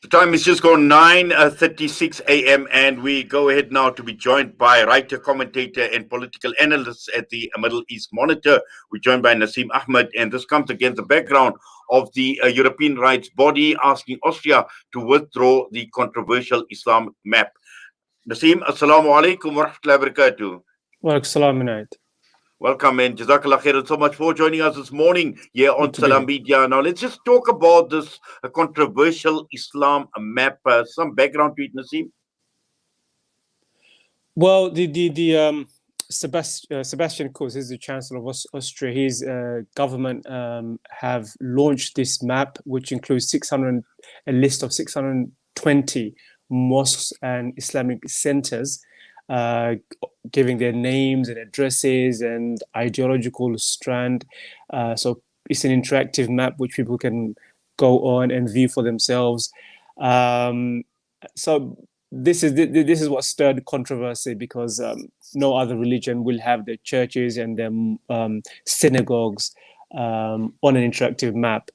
The time is just gone 9:36 a.m. and we go ahead now to be joined by writer, commentator, and political analyst at the Middle East Monitor. We're joined by Nasim Ahmed, and this comes against the background of the European rights body asking Austria to withdraw the controversial Islam map. Nasim, assalamu alaikum wa rahmatullahi wa barakatuh. Walaikum salam, Inayet. Welcome and Jazakallah khairan so much for joining us this morning here on Good to be Salam here. Media. Now, let's just talk about this controversial Islam map. Some background to it, Nasim. Well, Sebastian Kurz is the Chancellor of Austria. His government have launched this map, which includes a list of 620 mosques and Islamic centers, giving their names and addresses and ideological strand. So it's an interactive map which people can go on and view for themselves. So this is what stirred controversy because no other religion will have their churches and their synagogues on an interactive map.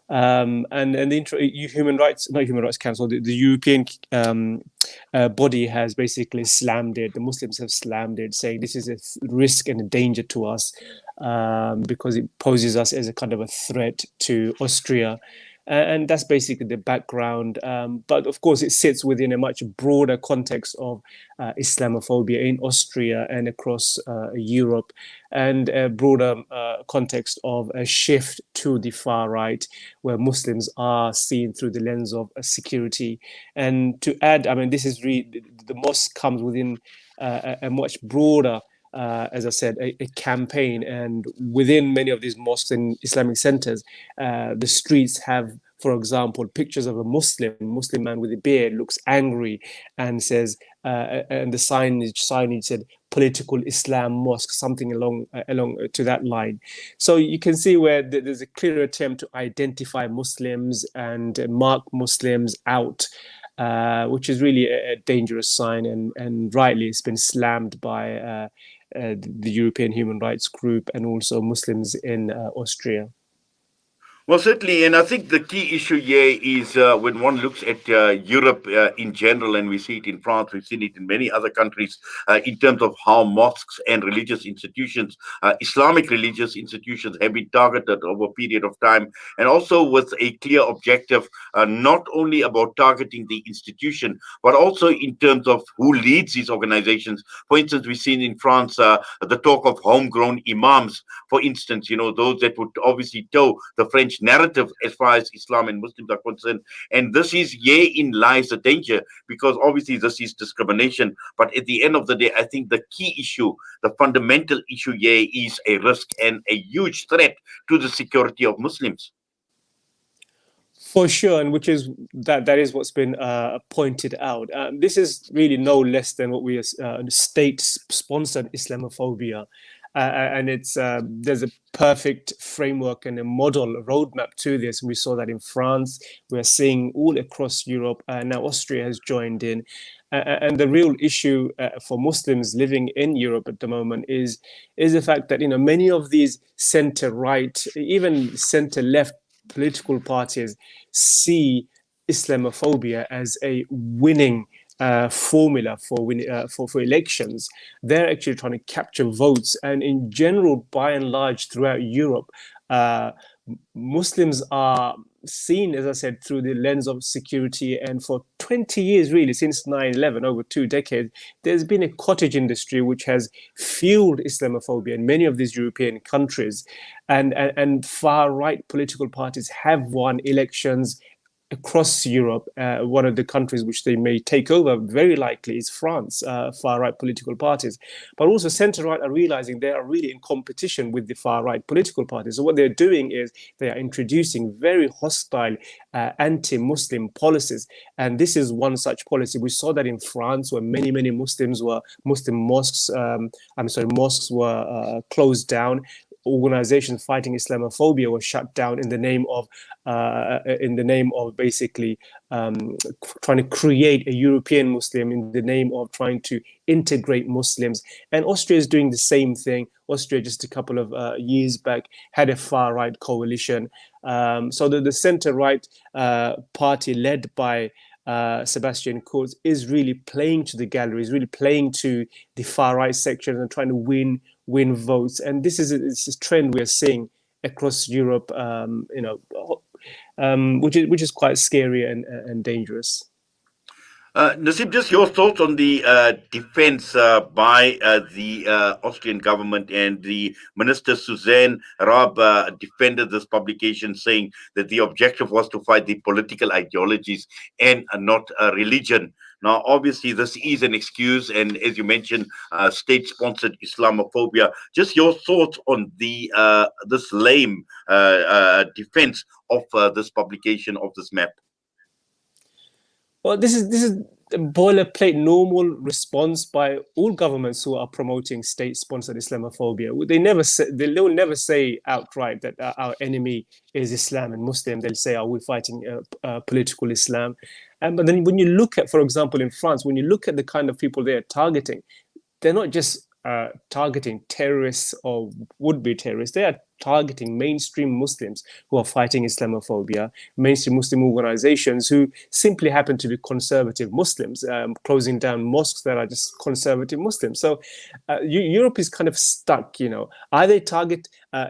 And the Human Rights, not Human Rights Council, the European body has basically slammed it. The Muslims have slammed it, saying this is a risk and a danger to us because it poses us as a kind of a threat to Austria. And that's basically the background. But of course, it sits within a much broader context of Islamophobia in Austria and across Europe, and a broader context of a shift to the far right, where Muslims are seen through the lens of security. And to add, I mean, this is really the mosque comes within a much broader as I said, a campaign. And within many of these mosques and Islamic centers, the streets have, for example, pictures of a Muslim man with a beard, looks angry, and says, and the signage said, "Political Islam Mosque," something along to that line. So you can see where there's a clear attempt to identify Muslims and mark Muslims out. Which is really a dangerous sign, and rightly it's been slammed by the European Human Rights Group and also Muslims in Austria. Well, certainly, and I think the key issue here is when one looks at Europe in general, and we see it in France, we've seen it in many other countries, in terms of how mosques and religious institutions, Islamic religious institutions, have been targeted over a period of time, and also with a clear objective, not only about targeting the institution, but also in terms of who leads these organizations. For instance, we've seen in France the talk of homegrown imams, for instance, those that would obviously toe the French narrative as far as Islam and Muslims are concerned. And this is, herein lies the danger, because obviously this is discrimination. But at the end of the day, I think the key issue, the fundamental issue here is a risk and a huge threat to the security of Muslims. For sure, and which is that is what's been pointed out. This is really no less than what we state-sponsored Islamophobia. And it's there's a perfect framework and a model, a roadmap to this. We saw that in France. We're seeing all across Europe. Now Austria has joined in. And the real issue for Muslims living in Europe at the moment is the fact that many of these center-right, even center-left political parties see Islamophobia as a winning formula for elections. They're actually trying to capture votes, and in general, by and large, throughout Europe, Muslims are seen, as I said, through the lens of security. And for 20 years, really, since 9/11, over 2 decades, there's been a cottage industry which has fueled Islamophobia in many of these European countries, and far-right political parties have won elections across Europe. One of the countries which they may take over, very likely, is France, far-right political parties. But also centre-right are realizing they are really in competition with the far-right political parties. So what they're doing is they are introducing very hostile anti-Muslim policies. And this is one such policy. We saw that in France, where many Muslim mosques, mosques were closed down. Organizations fighting Islamophobia were shut down in the name of basically trying to create a European Muslim, in the name of trying to integrate Muslims. And Austria is doing the same thing. Austria, just a couple of years back, had a far-right coalition So the center-right party led by Sebastian Kurz is really playing to the gallery, is really playing to the far right section and trying to win votes. And this is a trend we are seeing across Europe, which is quite scary and dangerous. Nasib, just your thoughts on the defense by the Austrian government, and the minister Suzanne Raab defended this publication, saying that the objective was to fight the political ideologies and not religion. Now, obviously, this is an excuse, and as you mentioned, state-sponsored Islamophobia. Just your thoughts on the this lame defense of this publication of this map. Well, this is a boilerplate normal response by all governments who are promoting state-sponsored Islamophobia. They will never say outright that our enemy is Islam and Muslim. They'll say, "Are we fighting political Islam?" But then when you look at, for example, in France, when you look at the kind of people they are targeting, they're not just targeting terrorists or would-be terrorists. They are targeting mainstream Muslims who are fighting Islamophobia, mainstream Muslim organizations who simply happen to be conservative Muslims, closing down mosques that are just conservative Muslims. So Europe is kind of stuck, Are they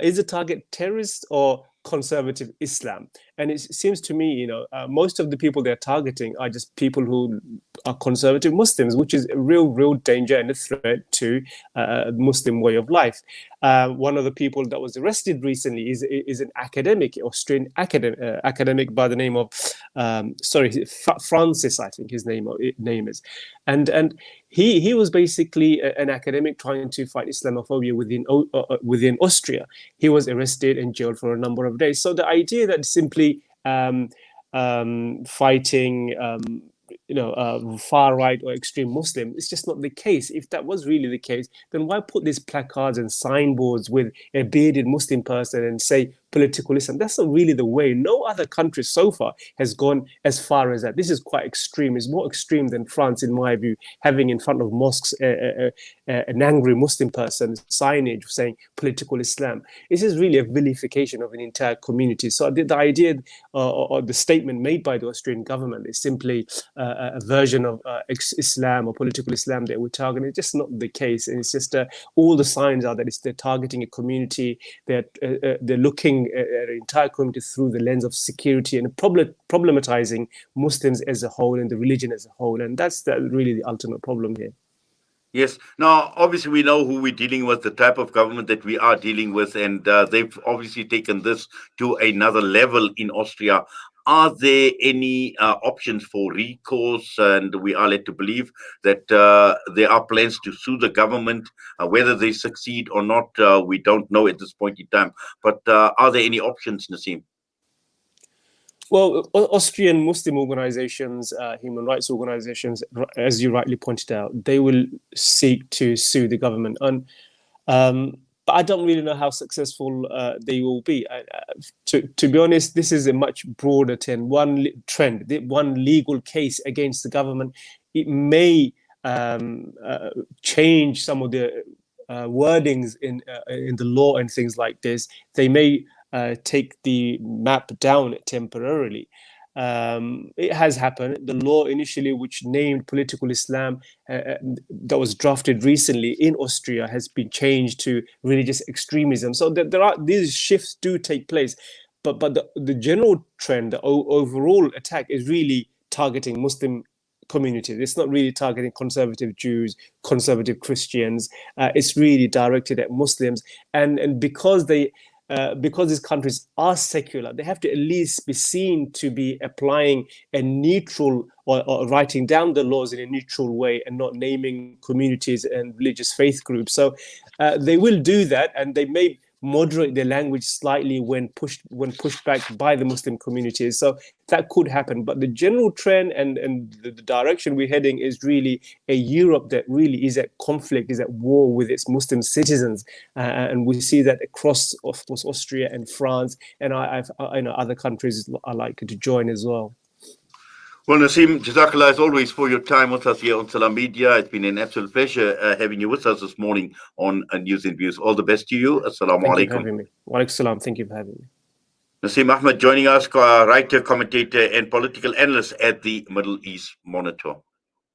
is the target terrorists or conservative Islam? And it seems to me, most of the people they're targeting are just people who are conservative Muslims, which is a real danger and a threat to Muslim way of life. One of the people that was arrested recently is an academic, Austrian academic by the name of Francis, I think his name is, and he was basically an academic trying to fight Islamophobia within Austria. He was arrested and jailed for a number of days. So the idea that simply fighting far right or extreme Muslim, it's just not the case. If that was really the case, then why put these placards and signboards with a bearded Muslim person and say political Islam? That's not really the way. No other country so far has gone as far as that. This is quite extreme. It's more extreme than France, in my view, having in front of mosques an angry Muslim person signage saying political Islam. This is really a vilification of an entire community. So the idea or the statement made by the Austrian government is simply a version of Islam or political Islam that we're targeting. It's just not the case. And it's just all the signs are that they're targeting a community, that they're looking at an entire community through the lens of security and problematizing Muslims as a whole and the religion as a whole. And that's really the ultimate problem here. Yes. Now, obviously, we know who we're dealing with, the type of government that we are dealing with, and they've obviously taken this to another level in Austria. Are there any options for recourse? And we are led to believe that there are plans to sue the government. Whether they succeed or not, we don't know at this point in time. But are there any options, Nasim? Well, Austrian Muslim organizations, human rights organizations, as you rightly pointed out, they will seek to sue the government. And but I don't really know how successful they will be. To be honest, this is a much broader trend. One legal case against the government, it may change some of the wordings in the law and things like this. They may take the map down temporarily. It has happened. The law initially, which named political Islam, that was drafted recently in Austria, has been changed to religious extremism. So there are these shifts do take place, but the general trend, the overall attack, is really targeting Muslim communities. It's not really targeting conservative Jews, conservative Christians. It's really directed at Muslims, and because these countries are secular, they have to at least be seen to be applying a neutral or writing down the laws in a neutral way and not naming communities and religious faith groups. So they will do that, and they may moderate their language slightly when pushed back by the Muslim communities. So that could happen. But the general trend and the direction we're heading is really a Europe that really is at conflict, is at war with its Muslim citizens. And we see that across, of course, Austria and France, and I know other countries are likely to join as well. Well, Nasim, Jazakallah, as always, for your time with us here on Salam Media. It's been an absolute pleasure having you with us this morning on News and Views. All the best to you. Assalamu Thank you alaikum. for having me. Wa alaikum salam. Thank you for having me. Nasim Ahmed joining us, writer, commentator, and political analyst at the Middle East Monitor.